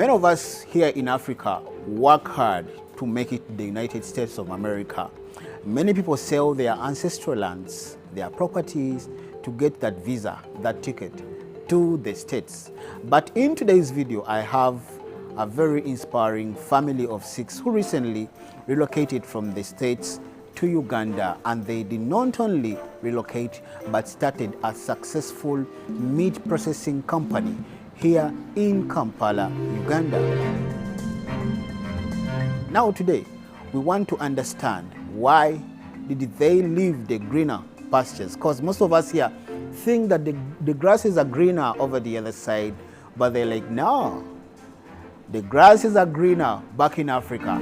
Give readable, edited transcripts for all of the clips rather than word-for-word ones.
Many of us here in Africa work hard to make it the United States of America. Many people sell their ancestral lands, their properties to get that visa, that ticket to the States. But in today's video, I have a very inspiring family of 6 who recently relocated from the States to Uganda, and they did not only relocate but started a successful meat processing company here in Kampala, Uganda. Now today, we want to understand why did they leave the greener pastures, because most of us here think that the grasses are greener over the other side, but they're like, no, the grasses are greener back in Africa.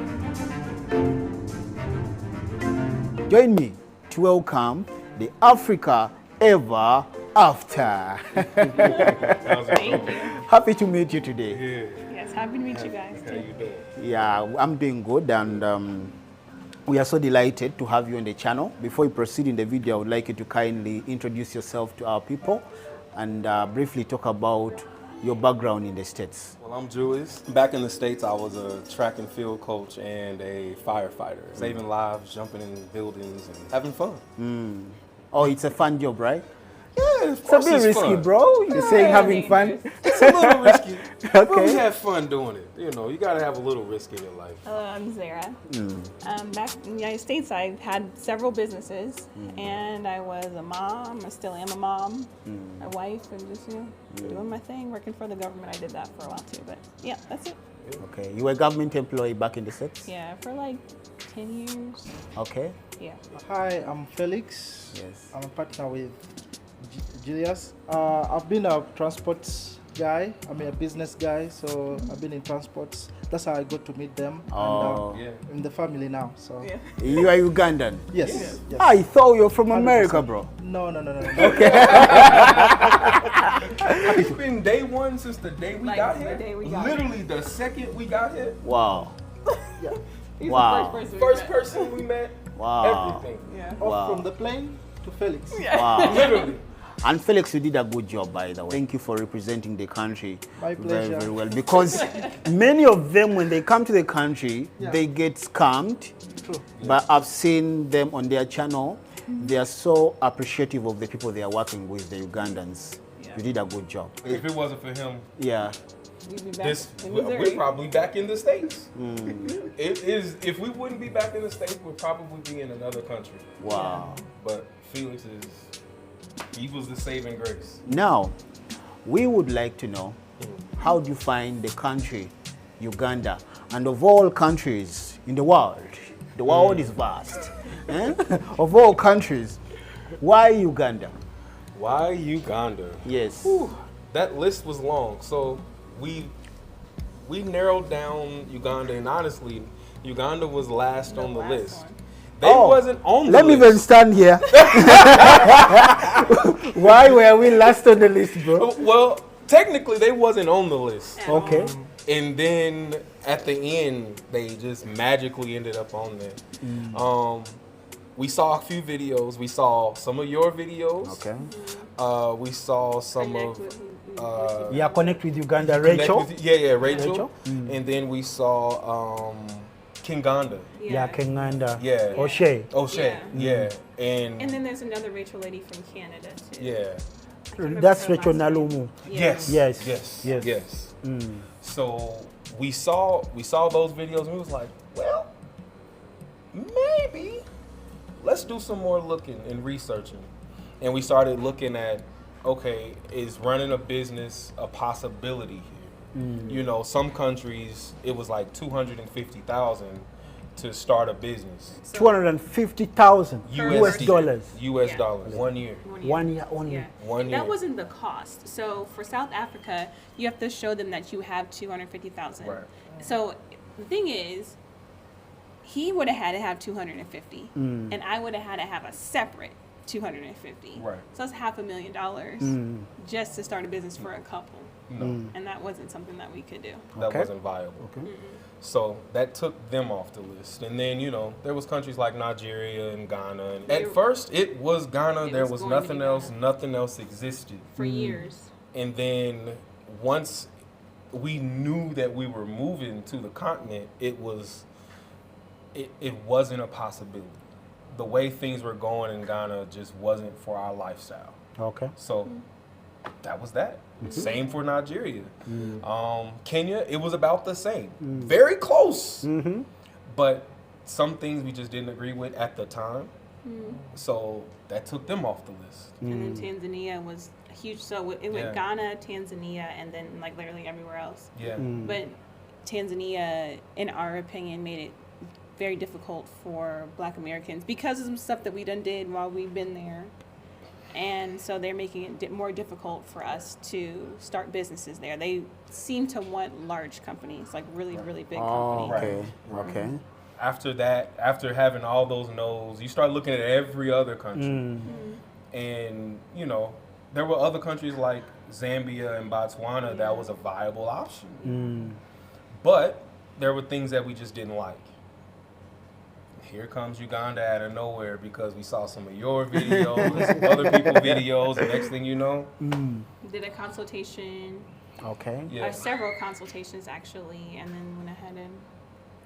Join me to welcome the Africa Ever After. Thank you. Happy to meet you today. Yes, happy to meet you guys too. How you doing? Yeah, I'm doing good, and we are so delighted to have you on the channel. Before we proceed in the video, I would like you to kindly introduce yourself to our people and briefly talk about your background in the States. Well, I'm Julius. Back in the States, I was a track and field coach and a firefighter, saving lives, jumping in buildings, and having fun. Oh, it's a fun job, right? Yeah, of It's a course bit it's risky, fun. bro. You're saying having fun? It's a little risky, but we Okay. had fun doing it. You know, you gotta have a little risk in your life. Hello, I'm Zara. Back in the United States, I had several businesses, and I was a mom. I still am a mom, a wife, and just doing my thing, working for the government. I did that for a while too, but yeah, that's it. Okay, you were a government employee back in the States? Yeah, for like 10 years. Okay. Yeah. Hi, I'm Felix. Yes. I'm a partner with Julius. I've been a transport guy. I'm a business guy, so I've been in transports. That's how I got to meet them. Oh. And, Yeah. in the family now. So Yeah. You are Ugandan? yes, yes. I thought you were from America, bro. No. It's been day one since the day we Like, got the here. day we got Literally the second we got here. Wow. Yeah. He's Wow. the first First person. person we met. Wow. Everything. Yeah. Off Wow. from the plane to Felix. Wow. Literally. And Felix, you did a good job, by the way. Thank you for representing the country My very, pleasure. very well. Because many of them, when they come to the country, Yeah. they get scammed. True. But I've seen them on their channel. They are so appreciative of the people they are working with, the Ugandans. Yeah. You did a good job. If it wasn't for him, Yeah. We'd be back in we're Missouri. probably back in the States. It is. If we wouldn't be back in the States, we'd probably be in another country. Wow. But Felix he was the saving grace. Now, we would like to know, how do you find the country, Uganda? And of all countries in the world is vast. Eh? Of all countries, why Uganda? Why Uganda? Yes. Whew, that list was long. So we narrowed down Uganda, and honestly, Uganda was last on the last list. one. They Oh, wasn't on the Let me list. even stand here. Why were we last on the list, bro? Well, technically, they wasn't on the list. Okay. And then at the end, they just magically ended up on there. We saw a few videos. We saw some of your videos. Okay. We saw some Connect of. with- Yeah, connect with Uganda, Connect Rachel. with- yeah, Rachel. Rachel? And then we saw Kinganda. Yeah, Kenganda. Yeah. O'Shea. O'Shea. Yeah. And then there's another Rachel lady from Canada too. Yeah. I can't remember That's her Rachel last name. Nalumu. Yes. Yes. Yes. Yes. Yes. So we saw those videos and we was like, well, maybe let's do some more looking and researching. And we started looking at, okay, is running a business a possibility here? You know, some countries it was like 250,000 to start a business. 250,000 US USD. dollars. US Yeah. dollars, 1 year. 1 year only. Yeah. 1 year. That wasn't the cost. So for South Africa, you have to show them that you have 250,000. Right. So the thing is, he would have had to have 250, and I would have had to have a separate 250. Right. So that's $500,000 just to start a business for a couple. No. And that wasn't something that we could do. That Okay. wasn't viable. Okay. So that took them off the list. And then, you know, there was countries like Nigeria and Ghana. And at first, it was Ghana. It There was was going to nothing be else. Ghana. Nothing else existed. For years. And then once we knew that we were moving to the continent, it wasn't a possibility. The way things were going in Ghana just wasn't for our lifestyle. Okay. So that was that. Same for Nigeria. Kenya, it was about the same. Very close. But some things we just didn't agree with at the time. So that took them off the list. And then Tanzania was huge. So it went Ghana, Tanzania, and then like literally everywhere else. Yeah. But Tanzania, in our opinion, made it very difficult for Black Americans because of some stuff that we done did while we've been there. And so they're making it more difficult for us to start businesses there. They seem to want large companies, like really, really big companies. Okay. Okay. After that, after having all those no's, you start looking at every other country. And, you know, there were other countries like Zambia and Botswana that was a viable option. But there were things that we just didn't like. Here comes Uganda out of nowhere because we saw some of your videos, other people's videos, and next thing you know. Did a consultation. Okay. Yeah. Several consultations, actually, and then went ahead and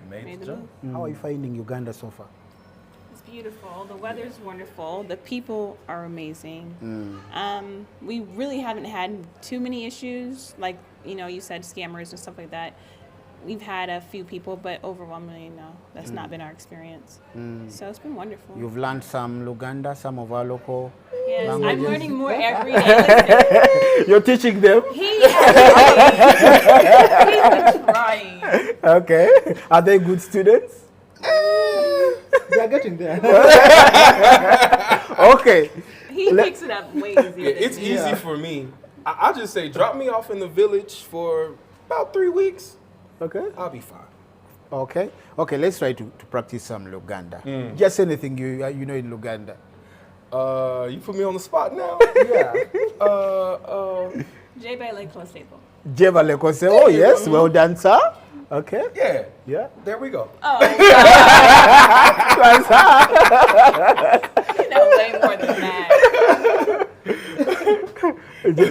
Made the the jump. move. How are you finding Uganda so far? It's beautiful. The weather's wonderful. The people are amazing. We really haven't had too many issues, like, you know, you said scammers and stuff like that. We've had a few people, but overwhelmingly, no. That's not been our experience. So it's been wonderful. You've learned some Luganda, some of our local Yes, languages. I'm learning more every day. You're teaching them? He's been trying. Okay. Are they good students? They are getting there. Okay. He picks it up way easier. Yeah, it's easy for me. I just say, drop me off in the village for about 3 weeks. Okay. I'll be fine. Okay. Okay, let's try to practice some Luganda. Just anything you know in Luganda. You put me on the spot now? Yeah. J by Lake Close Table. Jeva Lekose. Oh, yes. Well done, sir. Okay. Yeah. Yeah. There we go. Oh, you know way more than that.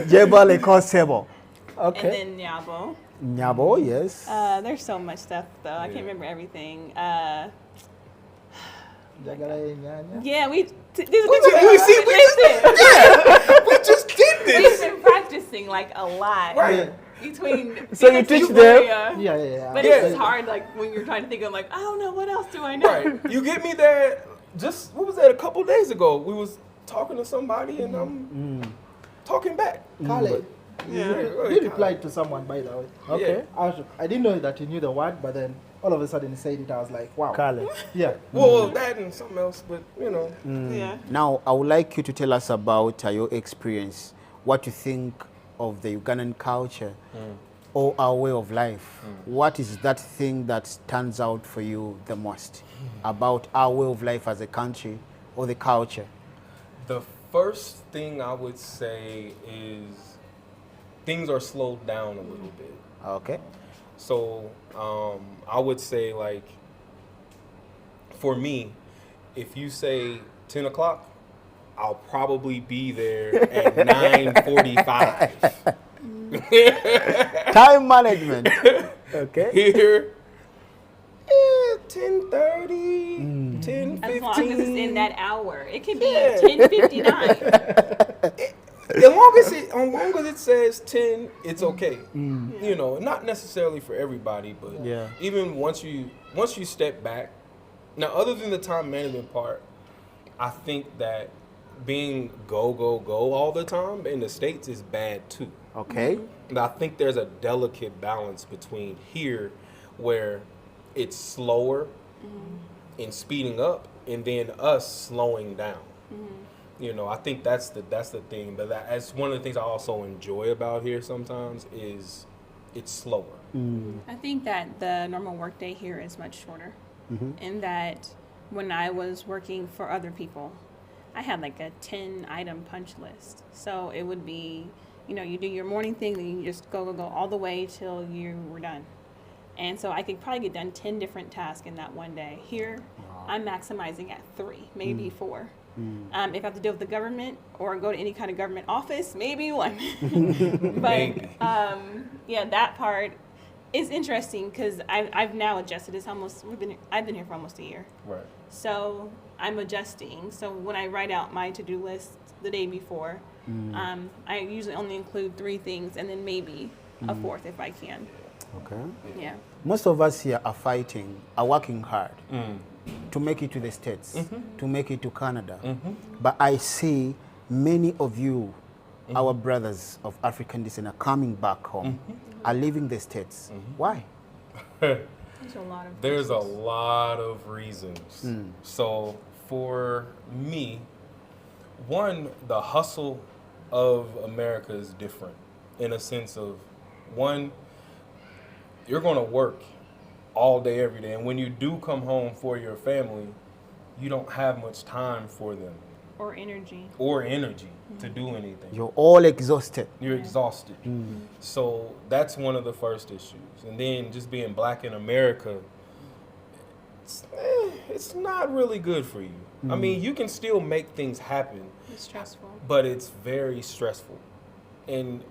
Jeva Lekose. Okay. And then Nyabo. Nyabo, yes. There's so much stuff, though. I can't remember everything. Yeah, we just been practicing like a lot. Right. Between So you teach them? Yeah. But it's just hard, like when you're trying to think of like, I don't know, what else do I know? Right. You get me there. Just what was that? A couple days ago, we was talking to somebody, and I'm talking back. Kale. Yeah. He replied to someone, by the way. Okay. I didn't know that he knew the word, but then all of a sudden he said it. I was like, wow. Kale. Yeah. Well, that and something else, but you know. Yeah. Now, I would like you to tell us about your experience, what you think of the Ugandan culture or our way of life. What is that thing that stands out for you the most about our way of life as a country or the culture? The first thing I would say is things are slowed down a little bit. Okay. So I would say, like, for me, if you say 10 o'clock, I'll probably be there at 9:45. Time management. Okay. Here, 10:30, 10:15. As long as it's in that hour. It can be Yeah. 10:59. As long as it says 10, it's okay. You know, not necessarily for everybody, but Yeah. even once you step back. Now, other than the time management part, I think that being go all the time in the States is bad too. Okay. And I think there's a delicate balance between here where it's slower and speeding up, and then us slowing down. You know, I think that's the thing. But that's one of the things I also enjoy about here sometimes is it's slower. I think that the normal workday here is much shorter. In that when I was working for other people, I had like a 10-item punch list. So it would be, you know, you do your morning thing, then you just go all the way till you were done. And so I could probably get done 10 different tasks in that one day. Here, I'm maximizing at 3, maybe 4. If I have to deal with the government or go to any kind of government office, maybe one. But Maybe. yeah, that part is interesting because I've now adjusted. I've been here for almost a year. Right. So I'm adjusting. So when I write out my to-do list the day before, I usually only include 3 things and then maybe a 4th if I can. Okay. Yeah. Most of us here are working hard to make it to the States, to make it to Canada. But I see many of you, our brothers of African descent, are coming back home, are leaving the States. Why? There's There's a lot of a reasons. lot of reasons. So for me, one, the hustle of America is different in a sense of, one, you're going to work all day, every day. And when you do come home for your family, you don't have much time for them Or energy. to do anything. You're all exhausted. You're exhausted. So that's one of the first issues. And then just being black in America, it's not really good for you. I mean, you can still make things happen, It's stressful. but it's very stressful. And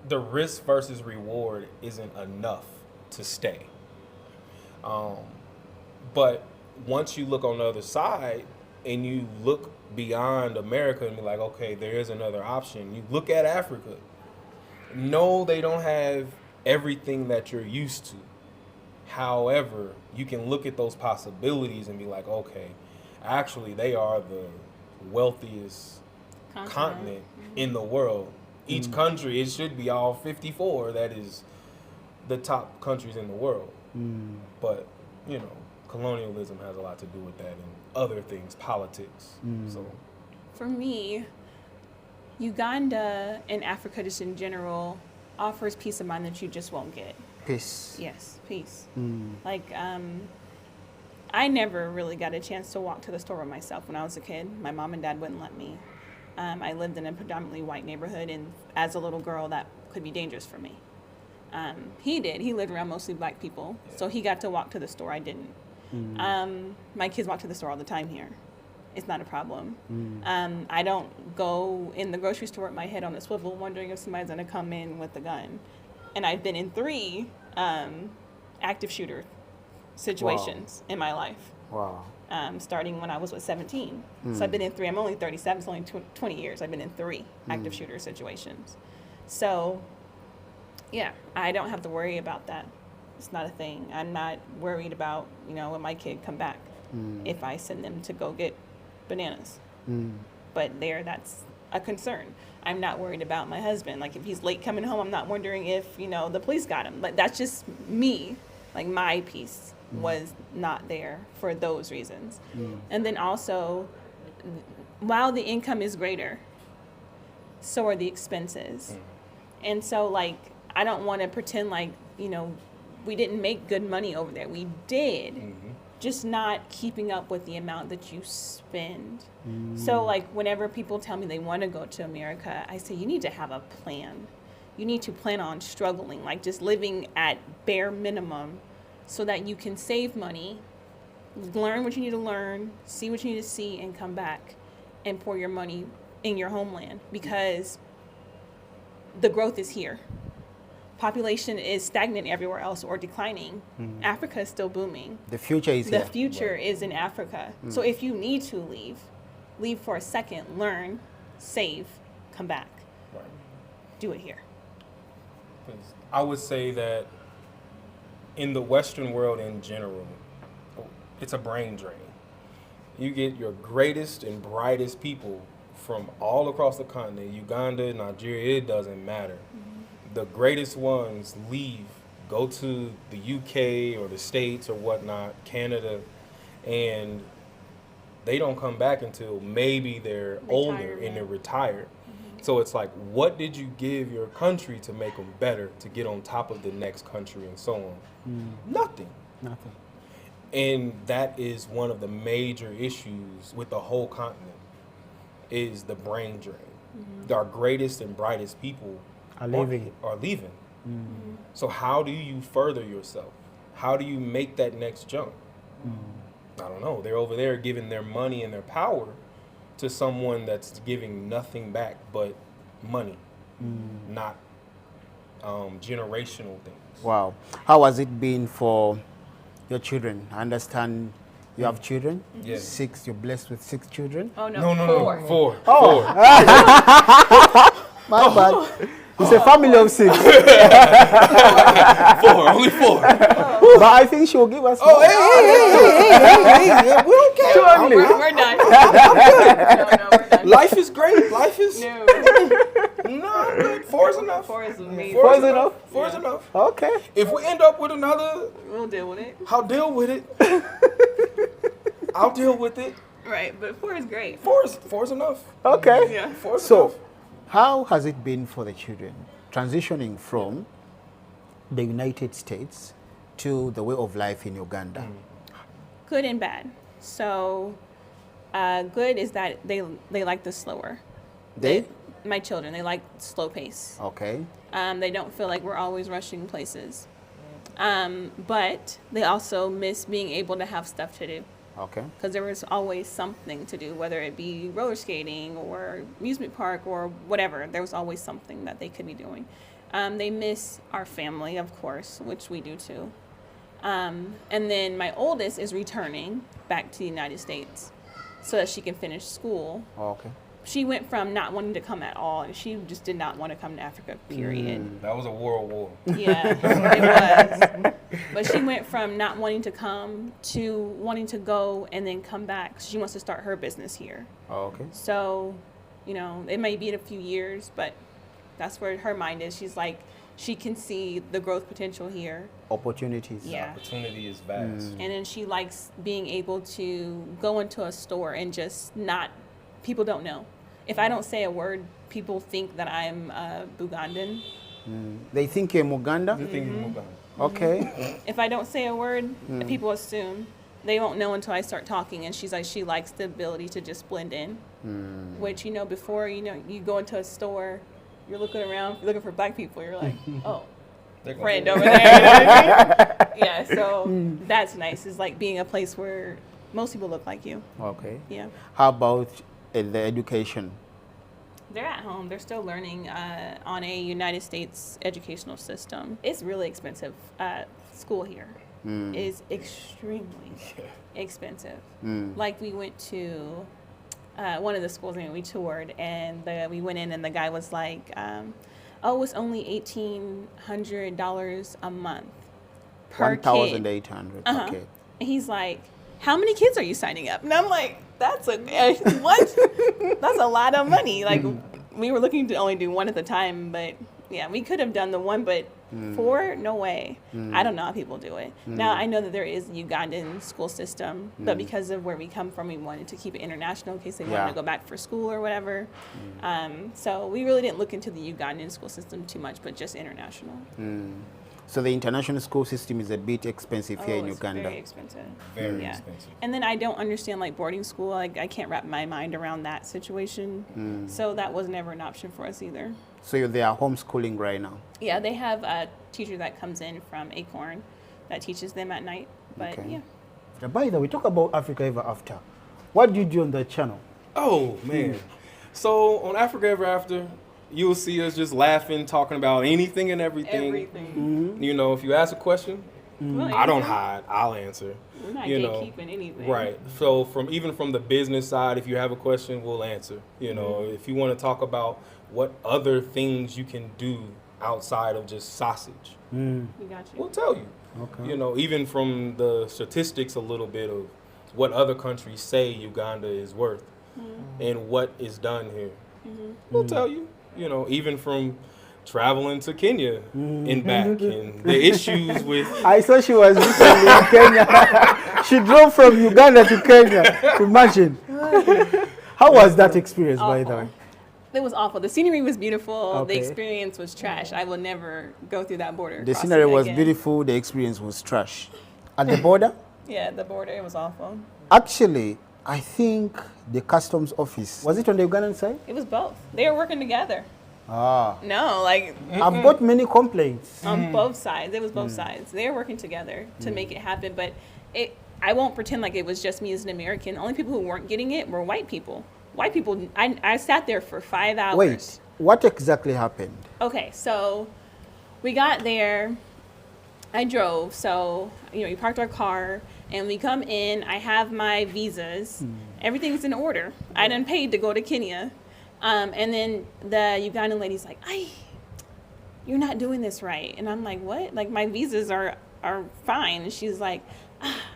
the risk versus reward isn't enough to stay. But once you look on the other side and you look beyond America and be like, okay, there is another option. You look at Africa. No, they don't have everything that you're used to. However, you can look at those possibilities and be like, okay, actually they are the wealthiest continent in the world. Each country, it should be all 54 that is the top countries in the world. But, you know, colonialism has a lot to do with that and other things, politics. So For me, Uganda and Africa just in general offers peace of mind that you just won't get. Peace. Yes, peace. Like, I never really got a chance to walk to the store by myself when I was a kid. My mom and dad wouldn't let me. I lived in a predominantly white neighborhood, and as a little girl, that could be dangerous for me. He did. He lived around mostly black people, so he got to walk to the store. I didn't. My kids walk to the store all the time here. It's not a problem. I don't go in the grocery store with my head on a swivel wondering if somebody's going to come in with a gun. And I've been in 3 active shooter situations in my life. Wow. Starting when I was 17. So I've been in 3. I'm only 37, it's only 20 years. I've been in 3 active shooter situations. So, yeah, I don't have to worry about that. It's not a thing. I'm not worried about, when my kid come back if I send them to go get bananas. But that's a concern. I'm not worried about my husband. Like, if he's late coming home, I'm not wondering if, the police got him. But that's just me. Like, my piece was not there for those reasons. And then also, while the income is greater, so are the expenses. And so, like, I don't want to pretend like, we didn't make good money over there. We did, just not keeping up with the amount that you spend. So, like, whenever people tell me they want to go to America, I say, you need to have a plan. You need to plan on struggling, like just living at bare minimum so that you can save money, learn what you need to learn, see what you need to see, and come back and pour your money in your homeland, because the growth is here. Population is stagnant everywhere else or declining. Africa is still booming. The future is The here. future is in Africa. So if you need to leave for a second, learn, save, come back. right. Do it here. 'Cause I would say that in the Western world in general, it's a brain drain. You get your greatest and brightest people from all across the continent, Uganda, Nigeria, it doesn't matter. The greatest ones leave, go to the UK or the States or whatnot, Canada, and they don't come back until maybe they're older and they're retired. So it's like, what did you give your country to make them better, to get on top of the next country and so on? Nothing. Nothing. And that is one of the major issues with the whole continent, is the brain drain. Our greatest and brightest people Are leaving. Are leaving. So how do you further yourself? How do you make that next jump? I don't know. They're over there giving their money and their power to someone that's giving nothing back but money, not generational things. Wow. How has it been for your children? I understand you have children. Yes. 6. You're blessed with 6 children. Oh no, No. 4. 4. Oh. 4. My bad. It's a family of 6. 4. Only 4. But I think she will give us. Oh, hey. We don't care. Too ugly. We're done. No, we're done. Life is great. Life is No. no good. 4 is enough. 4 is amazing. 4 is enough? 4 is enough. Okay. If we end up with another, We'll deal with it. I'll deal with it. I'll deal with it. Right, but 4 is great. 4 is enough. Okay. Yeah. 4 is So, enough. how has it been for the children transitioning from the United States to the way of life in Uganda? Good and bad. So, good is that they like the slower. They? My children, they like slow pace. Okay. They don't feel like we're always rushing places. But they also miss being able to have stuff to do. Okay. Because there was always something to do, whether it be roller skating or amusement park or whatever. There was always something that they could be doing. They miss our family, of course, which we do too. And then my oldest is returning back to the United States so that she can finish school. Okay. She went from not wanting to come at all, and she just did not want to come to Africa, period. That was a world war. Yeah, it was. But she went from not wanting to come to wanting to go and then come back. She wants to start her business here. Okay. So, you know, it may be in a few years, but that's where her mind is. She's like, she can see the growth potential here. Opportunities. Yeah. Opportunity is vast. And then she likes being able to go into a store and just not, people don't know. If I don't say a word, people think that I'm Ugandan. They think you're Muganda? The thing you move on. Okay. If I don't say a word, people assume. They won't know until I start talking. And she's like, she likes the ability to just blend in. Which, you know, before, you know, you go into a store, you're looking around, you're looking for black people. You're like, oh, They're gonna friend do it. over there. You know what I mean? Yeah, so that's nice. It's like being a place where most people look like you. Okay. Yeah. How about the education? They're at home. They're still learning on a United States educational system. It's really expensive. School here is extremely expensive. Like we went to one of the schools and we toured, and we went in and the guy was like, oh, it's only $1,800 a month per kid. 1,800. Okay. And he's like, how many kids are you signing up? And I'm like, that's what? That's a lot of money. Like, we were looking to only do one at the time, but yeah, we could have done the one, but 4, no way. I don't know how people do it. Now, I know that there is a Ugandan school system, but because of where we come from, we wanted to keep it international in case they wanted to go back for school or whatever. So we really didn't look into the Ugandan school system too much, but just international. So the international school system is a bit expensive here in It's Uganda. very expensive. Very expensive. And then I don't understand like boarding school. Like I can't wrap my mind around that situation. So that was never an option for us either. So they are homeschooling right now. Yeah, they have a teacher that comes in from Acorn that teaches them at night. But Okay. yeah. By the way, talk about Africa Ever After. What do you do on that channel? Oh, man. So on Africa Ever After, you'll see us just laughing, talking about anything and everything. Everything. You know, if you ask a question, We'll I don't answer. hide. I'll answer. We're not you know. gatekeeping anything. Right. So even from the business side, if you have a question, we'll answer. You know, if you want to talk about what other things you can do outside of just sausage, We got you. we'll tell you. Okay. You know, even from the statistics a little bit of what other countries say Uganda is worth and what is done here. We'll tell you. You know, even from traveling to Kenya and back and the issues with I saw she was recently in Kenya. She drove from Uganda to Kenya. Imagine. How was that experience, by the way? It was awful. The scenery was beautiful. Okay. The experience was trash. I will never go through that border. The crossing scenery was again. beautiful. The experience was trash. At the border, Yeah, the border, it was awful. actually, I think the customs office. Was it on the Ugandan side? It was both. They were working together. Ah, No, like I've got many complaints. on both sides. It was both sides. They were working together to make it happen, but I won't pretend like it was just me as an American. The only people who weren't getting it were white people. White people, I sat there for 5 hours. Wait, what exactly happened? Okay, so we got there. I drove, so we parked our car, and we come in. I have my visas. Everything's in order. I done paid to go to Kenya, and then the Ugandan lady's like, "You're not doing this right," and I'm like, "What? Like my visas are fine," and she's like,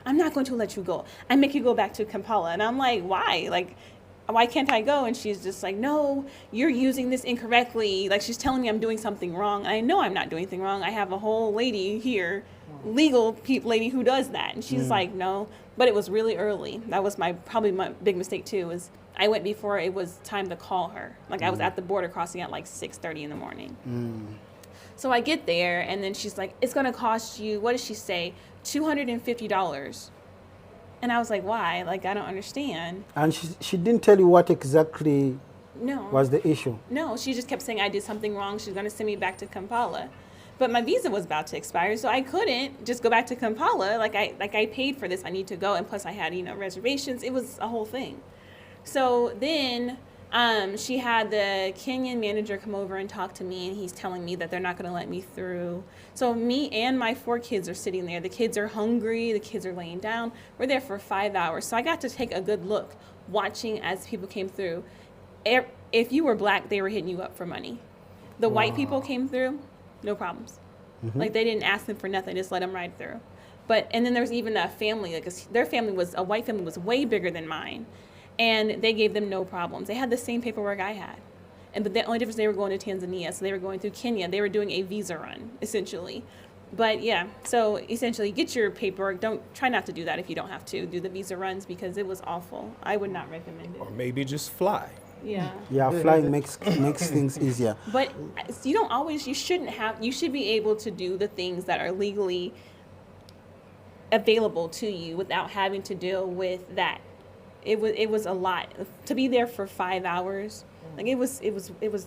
"I'm not going to let you go. I make you go back to Kampala," and I'm like, "Why? Like, why can't I go?" And she's just like, "No, you're using this incorrectly." Like she's telling me I'm doing something wrong. I know I'm not doing anything wrong. I have a whole lady here, legal lady who does that. And she's like, "No," but it was really early. That was probably my big mistake too, is I went before it was time to call her. Like I was at the border crossing at like 6:30 in the morning. So I get there, and then she's like, "It's going to cost you," what did she say, $250. And I was like, "Why? Like, I don't understand." And she didn't tell you what exactly No. was the issue? No, she just kept saying I did something wrong. She's going to send me back to Kampala. But my visa was about to expire, so I couldn't just go back to Kampala. Like I paid for this. I need to go. And plus I had, reservations. It was a whole thing. So then she had the Kenyan manager come over and talk to me, and he's telling me that they're not going to let me through. So me and my 4 kids are sitting there. The kids are hungry. The kids are laying down. We're there for 5 hours. So I got to take a good look, watching as people came through. If you were black, they were hitting you up for money. The white people came through, no problems. Like they didn't ask them for nothing, just let them ride through. And then there's even a family, like their family a white family was way bigger than mine. And they gave them no problems. They had the same paperwork I had. But the only difference, they were going to Tanzania, so they were going through Kenya. They were doing a visa run, essentially. But yeah, so essentially, get your paperwork. Try not to do that if you don't have to do the visa runs, because it was awful. I would not recommend it. Or maybe just fly. Yeah. Yeah, flying makes things easier. But you should be able to do the things that are legally available to you without having to deal with that. It was a lot to be there for 5 hours. Like it was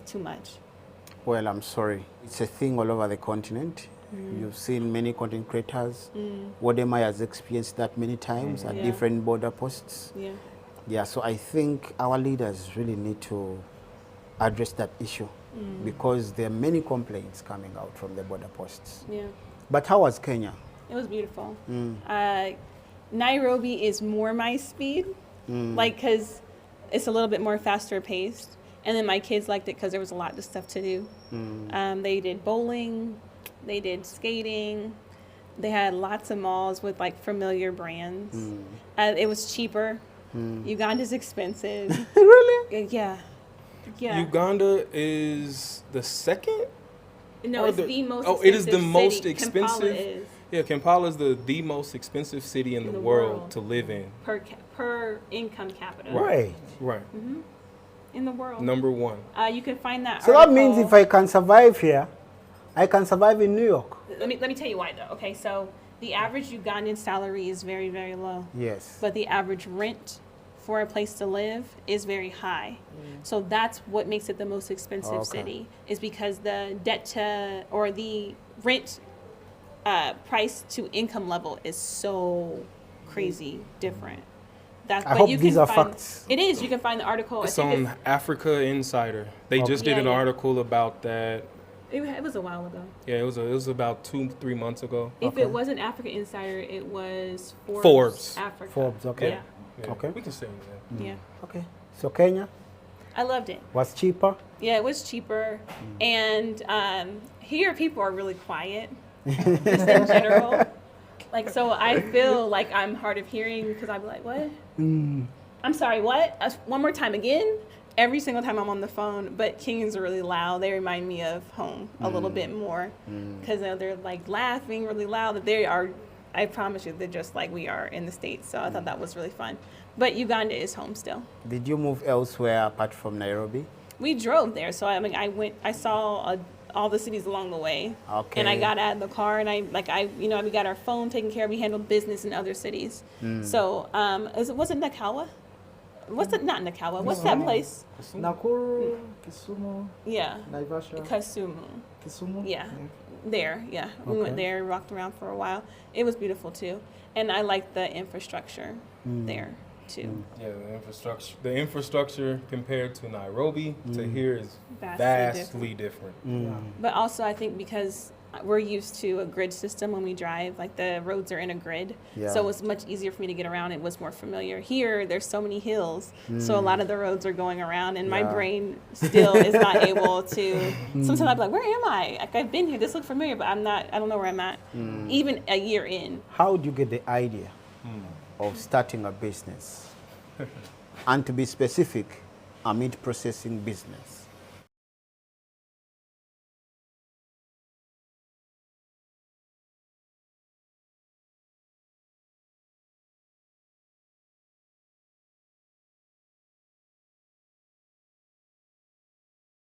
too much. Well, I'm sorry. It's a thing all over the continent. You've seen many content creators. Wodema has experienced that many times at different border posts. Yeah. Yeah, so I think our leaders really need to address that issue because there are many complaints coming out from the border posts. Yeah. But how was Kenya? It was beautiful. Nairobi is more my speed, because it's a little bit more faster paced. And then my kids liked it because there was a lot of stuff to do. They did bowling, they did skating, they had lots of malls with like familiar brands. It was cheaper. Uganda's expensive. Really? Yeah. Uganda is the second? No, it's the most expensive it is the city. most Kampala expensive? is. Yeah, Kampala is the most expensive city in the world to live in. Per income capita. Right. Right. In the world. Number 1. You can find that So article. that means if I can survive here, I can survive in New York. Let me tell you why though. Okay, so the average Ugandan salary is very, very low. Yes. But the average rent for a place to live is very high. So that's what makes it the most expensive city, is because the debt to, or the rent price to income level is so crazy different. I hope these are facts. It is. You can find the article. It's on Africa Insider. They just did an article about that. It was a while ago. Yeah, it was about 2-3 months ago. If it wasn't Africa Insider, it was Forbes. Africa. Forbes, okay. Yeah. Okay. We can say that. Yeah. Okay. So Kenya I loved it. was cheaper. Yeah, it was cheaper. And here people are really quiet, just in general. Like, so I feel like I'm hard of hearing because I'd be like, what? I'm sorry, what? One more time again? Every single time I'm on the phone, but Kenyans are really loud. They remind me of home a little bit more because they're like laughing really loud. That they are, I promise you, they're just like we are in the States. So I thought that was really fun. But Uganda is home still. Did you move elsewhere apart from Nairobi? We drove there. So I saw all the cities along the way. Okay. And I got out of the car and we got our phone taken care of. We handled business in other cities. So was it Nakawa? What's it? Not Nakawa. What's that place? Nakuru, Kisumu, Yeah. Naivasha, Kasumu. Kisumu. Yeah. There, yeah. We Okay. went there, walked around for a while. It was beautiful too. And I liked the infrastructure there too. Yeah, the infrastructure compared to Nairobi to here is Vastly vastly different. But also, I think because we're used to a grid system when we drive, like the roads are in a grid, Yeah. so it's much easier for me to get around. It was more familiar. Here, there's so many hills, so a lot of the roads are going around, and my Yeah. brain still is not able to. Sometimes I'm like, where am I? Like, I've been here. This looks familiar, but I'm not. I don't know where I'm at. Even a year in. How do you get the idea of starting a business? And to be specific, a meat processing business.